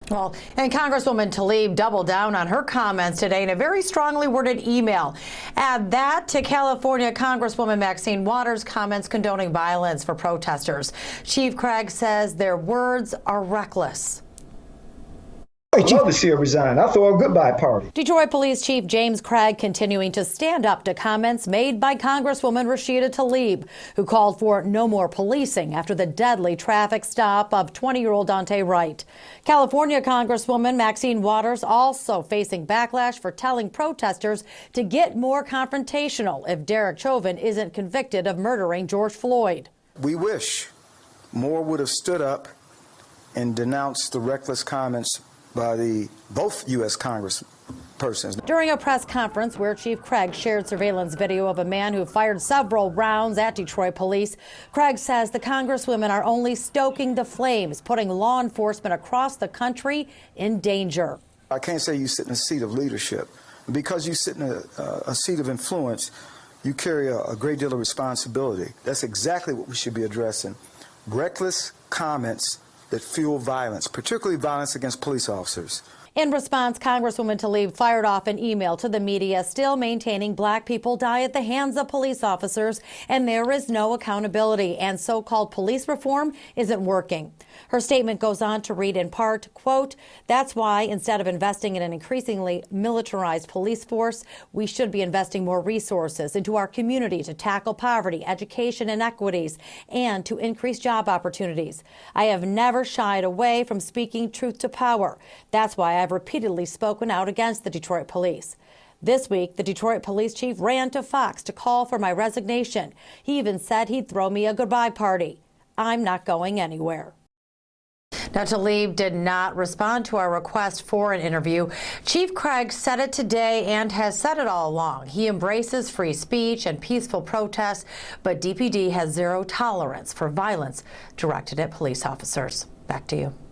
Well, and Congresswoman Tlaib doubled down on her comments today in a very strongly worded email. Add that to California Congresswoman Maxine Waters' comments condoning violence for protesters. Chief Craig says their words are reckless. I'd love to see her resign. I'll throw a goodbye party. Detroit Police Chief James Craig continuing to stand up to comments made by Congresswoman Rashida Tlaib, who called for no more policing after the deadly traffic stop of 20-year-old Daunte Wright. California Congresswoman Maxine Waters also facing backlash for telling protesters to get more confrontational if Derek Chauvin isn't convicted of murdering George Floyd. We wish more would have stood up and denounced the reckless comments by both U.S. congresspersons. During a press conference where Chief Craig shared surveillance video of a man who fired several rounds at Detroit police, Craig says the congresswomen are only stoking the flames, putting law enforcement across the country in danger. I can't say you sit in a seat of leadership. Because you sit in a seat of influence, you carry a great deal of responsibility. That's exactly what we should be addressing. Reckless comments that fuel violence, particularly violence against police officers. In response, Congresswoman Tlaib fired off an email to the media still maintaining black people die at the hands of police officers and there is no accountability and so-called police reform isn't working. Her statement goes on to read in part, quote, "That's why instead of investing in an increasingly militarized police force, we should be investing more resources into our community to tackle poverty, education, inequities, and to increase job opportunities. I have never shied away from speaking truth to power. That's why I've repeatedly spoken out against the Detroit police." This week, the Detroit police chief ran to Fox to call for my resignation. He even said he'd throw me a goodbye party. I'm not going anywhere. Now, Tlaib did not respond to our request for an interview. Chief Craig said it today and has said it all along. He embraces free speech and peaceful protests, but DPD has zero tolerance for violence directed at police officers. Back to you.